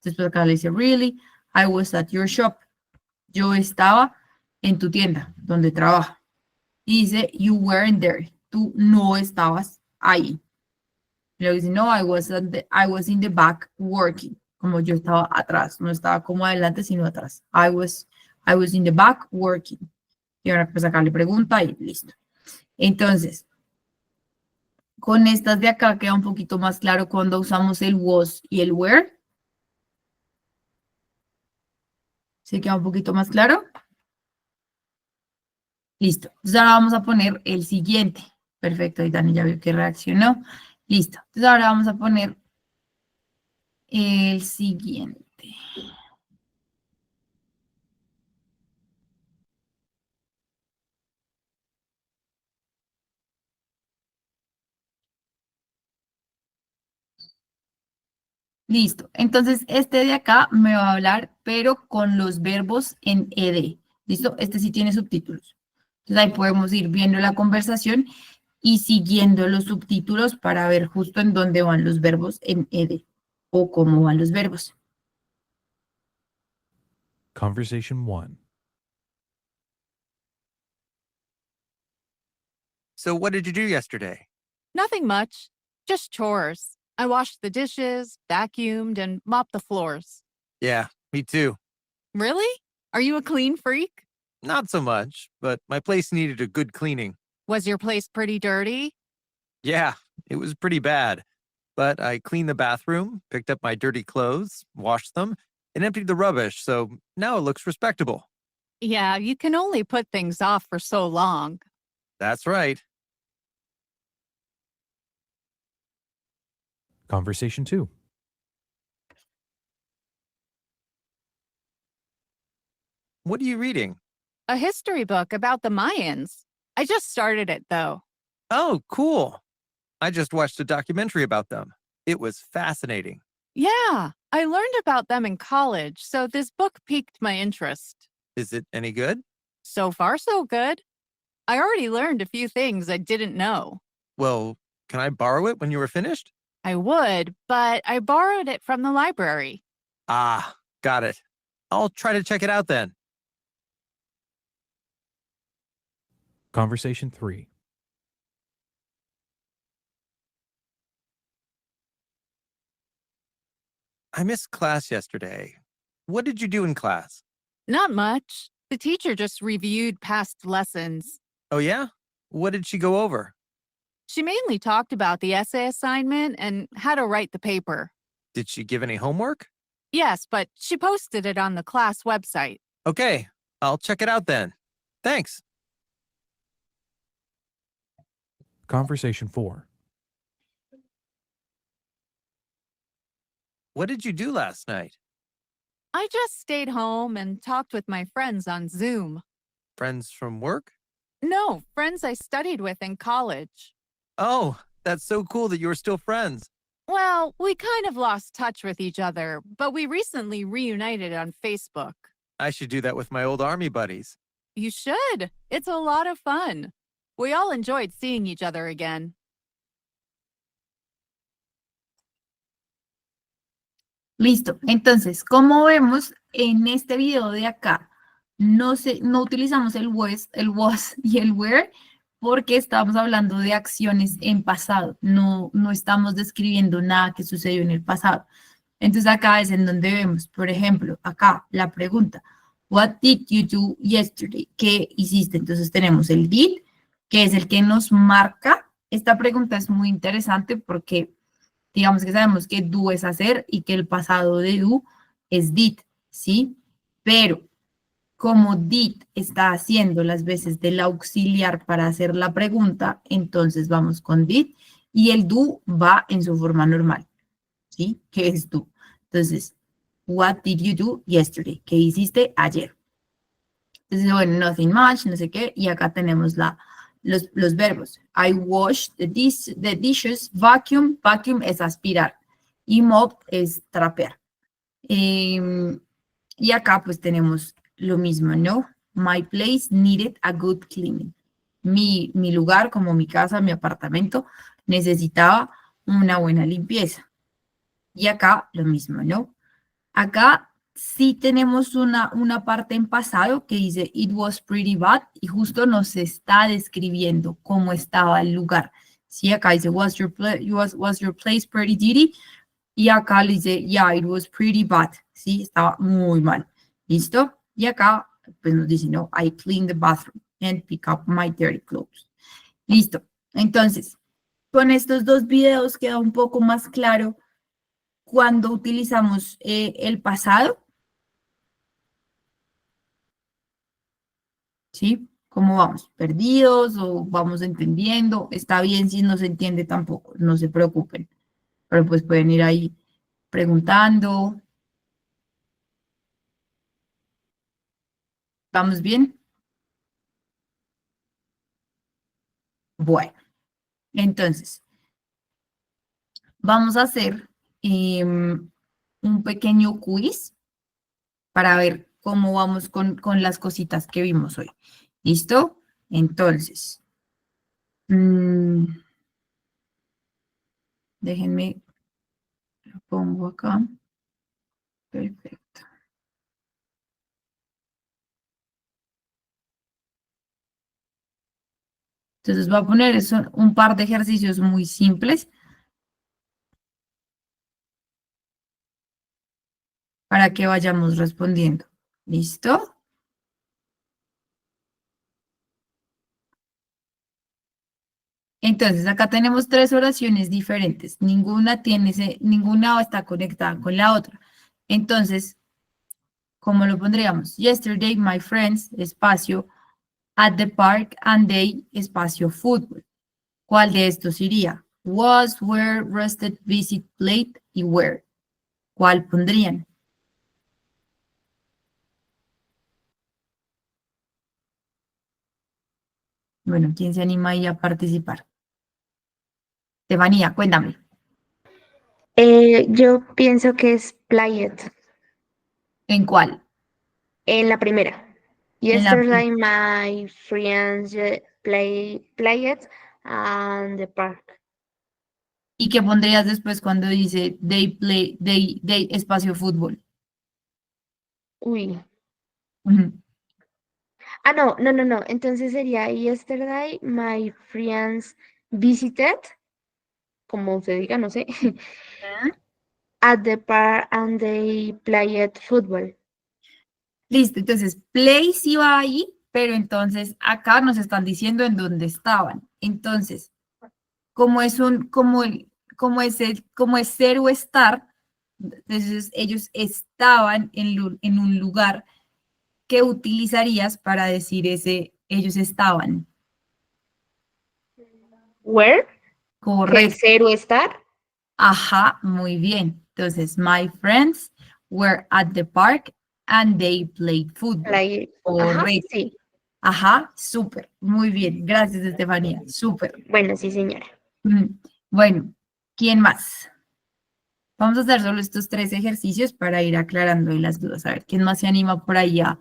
Speaker 1: Entonces acá le dice, really, I was at your shop. Yo estaba en tu tienda, donde trabaja. Y dice, you weren't there. Tú no estabas ahí. Y luego dice, no, I was in the back working. Como yo estaba atrás, no estaba como adelante, sino atrás. I was in the back working. Y ahora pues acá le pregunta y listo. Entonces, con estas de acá queda un poquito más claro cuando usamos el was y el were. ¿Se queda un poquito más claro? Listo. Entonces ahora vamos a poner el siguiente. Perfecto, y Dani ya vio que reaccionó. Listo. Entonces ahora vamos a poner el siguiente. Listo. Entonces, este de acá me va a hablar, pero con los verbos en ed. ¿Listo? Este sí tiene subtítulos. Entonces, ahí podemos ir viendo la conversación y siguiendo los subtítulos para ver justo en dónde van los verbos en ed o cómo van los verbos.
Speaker 12: Conversation 1.
Speaker 13: So what did you do yesterday?
Speaker 14: Nothing much, just chores. I washed the dishes, vacuumed, and mopped the floors.
Speaker 13: Yeah, me too.
Speaker 14: Really? Are you a clean freak?
Speaker 13: Not so much, but my place needed a good cleaning.
Speaker 14: Was your place pretty dirty?
Speaker 13: Yeah, it was pretty bad. But I cleaned the bathroom, picked up my dirty clothes, washed them, and emptied the rubbish, so now it looks respectable.
Speaker 14: Yeah, you can only put things off for so long.
Speaker 13: That's right.
Speaker 12: Conversation 2.
Speaker 13: What are you reading?
Speaker 14: A history book about the Mayans. I just started it, though.
Speaker 13: Oh, cool. I just watched a documentary about them. It was fascinating.
Speaker 14: Yeah, I learned about them in college, so this book piqued my interest.
Speaker 13: Is it any good?
Speaker 14: So far, so good. I already learned a few things I didn't know.
Speaker 13: Well, can I borrow it when you were finished?
Speaker 14: I would, but I borrowed it from the library.
Speaker 13: Ah, got it. I'll try to check it out then.
Speaker 12: Conversation 3.
Speaker 13: I missed class yesterday. What did you do in class?
Speaker 14: Not much. The teacher just reviewed past lessons.
Speaker 13: Oh, yeah? What did she go over?
Speaker 14: She mainly talked about the essay assignment and how to write the paper.
Speaker 13: Did she give any homework?
Speaker 14: Yes, but she posted it on the class website.
Speaker 13: Okay, I'll check it out then. Thanks.
Speaker 12: Conversation 4.
Speaker 13: What did you do last night?
Speaker 14: I just stayed home and talked with my friends on Zoom.
Speaker 13: Friends from work?
Speaker 14: No, friends I studied with in college.
Speaker 13: Oh, that's so cool that you are still friends.
Speaker 14: Well, we kind of lost touch with each other, but we recently reunited on Facebook.
Speaker 13: I should do that with my old army buddies.
Speaker 14: You should. It's a lot of fun. We all enjoyed seeing each other again.
Speaker 1: Listo. Entonces, como vemos en este video de acá, no utilizamos el was y el were porque estamos hablando de acciones en pasado. No estamos describiendo nada que sucedió en el pasado. Entonces acá es en donde vemos, por ejemplo, acá la pregunta, what did you do yesterday? ¿Qué hiciste? Entonces tenemos el did, que es el que nos marca. Esta pregunta es muy interesante porque digamos que sabemos que do es hacer y que el pasado de do es did, ¿sí? Pero como did está haciendo las veces del auxiliar para hacer la pregunta, entonces vamos con did y el do va en su forma normal, ¿sí? Que es do. Entonces, what did you do yesterday? ¿Qué hiciste ayer? Entonces, bueno, nothing much, no sé qué, y acá tenemos la los verbos. I wash the dishes, vacuum, vacuum es aspirar y mop es trapear. Y acá pues tenemos lo mismo, ¿no? My place needed a good cleaning. Mi lugar, como mi casa, mi apartamento, necesitaba una buena limpieza. Y acá lo mismo, ¿no? Acá sí tenemos una parte en pasado que dice it was pretty bad y justo nos está describiendo cómo estaba el lugar. Sí, acá dice was your place pretty dirty? Y acá le dice yeah, it was pretty bad. Sí, estaba muy mal. ¿Listo? Y acá pues nos dice no, I cleaned the bathroom and pick up my dirty clothes. Listo. Entonces, con estos dos videos queda un poco más claro cuando utilizamos el pasado. ¿Sí? ¿Cómo vamos? ¿Perdidos o vamos entendiendo? Está bien si no se entiende tampoco, no se preocupen. Pero pues pueden ir ahí preguntando. ¿Vamos bien? Bueno, entonces, vamos a hacer un pequeño quiz para ver cómo vamos con las cositas que vimos hoy. ¿Listo? Entonces, déjenme, lo pongo acá. Perfecto. Entonces voy a poner un par de ejercicios muy simples para que vayamos respondiendo. ¿Listo? Entonces, acá tenemos tres oraciones diferentes. Ninguna está conectada con la otra. Entonces, ¿cómo lo pondríamos? Yesterday, my friends, espacio, at the park, and they, espacio, fútbol. ¿Cuál de estos iría? Was, were, rested, visit, played y where. ¿Cuál pondrían? Bueno, ¿quién se anima ahí a participar? Estefanía, cuéntame.
Speaker 6: Yo pienso que es Played.
Speaker 1: ¿En cuál?
Speaker 6: En la primera.
Speaker 1: En la
Speaker 6: Yesterday my friends played at the park.
Speaker 1: ¿Y qué pondrías después cuando dice they espacio fútbol?
Speaker 6: Uy.
Speaker 1: Ujú.
Speaker 6: Ah, no. Entonces sería yesterday my friends visited, como se diga, no sé, at the park and they played football.
Speaker 1: Listo, entonces play sí va ahí, pero entonces acá nos están diciendo en dónde estaban. Entonces, como es ser o estar, entonces ellos estaban en un lugar que utilizarías para decir ellos estaban.
Speaker 6: Where?
Speaker 1: Correcto.
Speaker 6: ¿Ser o estar?
Speaker 1: Ajá, muy bien. Entonces, my friends were at the park and they played football.
Speaker 6: Ajá,
Speaker 1: Correcto.
Speaker 6: sí.
Speaker 1: Ajá, súper. Muy bien. Gracias, Estefanía. Súper.
Speaker 6: Bueno, sí, señora.
Speaker 1: Bueno, ¿quién más? Vamos a hacer solo estos tres ejercicios para ir aclarando ahí las dudas. A ver, ¿quién más se anima por ahí a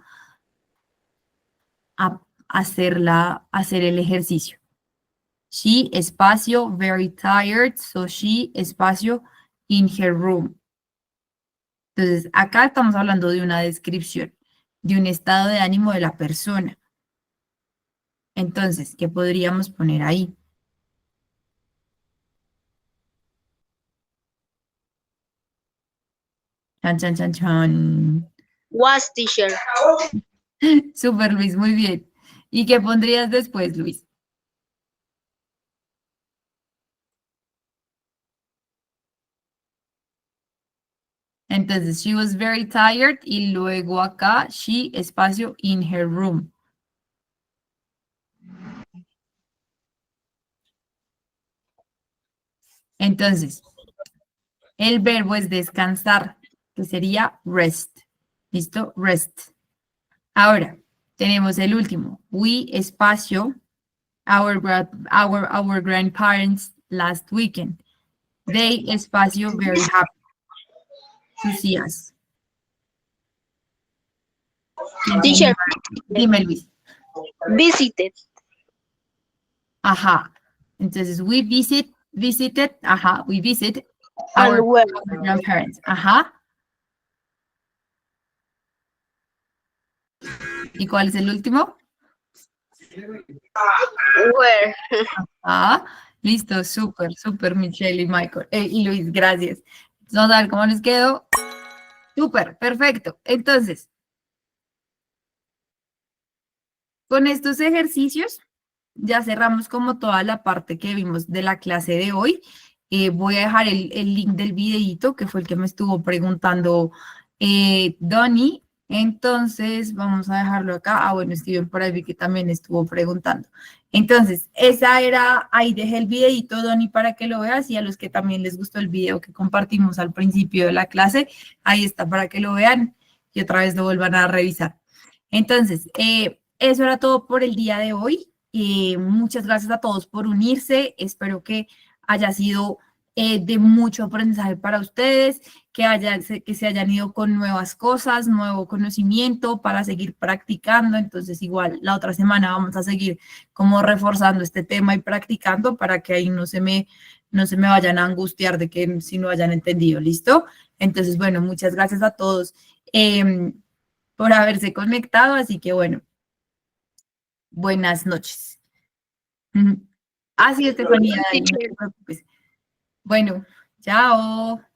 Speaker 1: hacer el ejercicio? She, espacio, very tired. So she, espacio, in her room. Entonces, acá estamos hablando de una descripción, de un estado de ánimo de la persona. Entonces, ¿qué podríamos poner ahí? Chan, chan, chan, chan.
Speaker 7: Was, teacher.
Speaker 1: Super, Luis, muy bien. ¿Y qué pondrías después, Luis? Entonces, she was very tired y luego acá, she, espacio, in her room. Entonces, el verbo es descansar, que sería rest. ¿Listo? Rest. Ahora, tenemos el último. We, espacio, our grandparents last weekend. They espacio very happy to see us.
Speaker 7: Teacher,
Speaker 1: Dime, Luis.
Speaker 7: visited.
Speaker 1: Ajá. Entonces, we visited, ajá, we visit
Speaker 7: And
Speaker 1: our
Speaker 7: where?
Speaker 1: grandparents. Ajá. ¿Y cuál es el último?
Speaker 7: Where?
Speaker 1: Ah, listo, súper, Michelle y Michael. Y Luis, gracias. Vamos a ver cómo nos quedó. Súper, perfecto. Entonces, con estos ejercicios ya cerramos como toda la parte que vimos de la clase de hoy. Voy a dejar el link del videíto, que fue el que me estuvo preguntando Donny. Entonces, vamos a dejarlo acá. Ah, bueno, Steven por ahí vi que también estuvo preguntando. Entonces, esa era, ahí dejé el videíto, Donny, para que lo veas, y a los que también les gustó el video que compartimos al principio de la clase, ahí está para que lo vean y otra vez lo vuelvan a revisar. Entonces, eso era todo por el día de hoy. Muchas gracias a todos por unirse. Espero que haya sido de mucho aprendizaje para ustedes, que se hayan ido con nuevas cosas, nuevo conocimiento para seguir practicando. Entonces, igual, la otra semana vamos a seguir como reforzando este tema y practicando para que ahí no se me vayan a angustiar de que si no hayan entendido. ¿Listo? Entonces, bueno, muchas gracias a todos por haberse conectado. Así que, bueno, buenas noches. Así es, Estefanía, no te preocupes. Bueno, chao.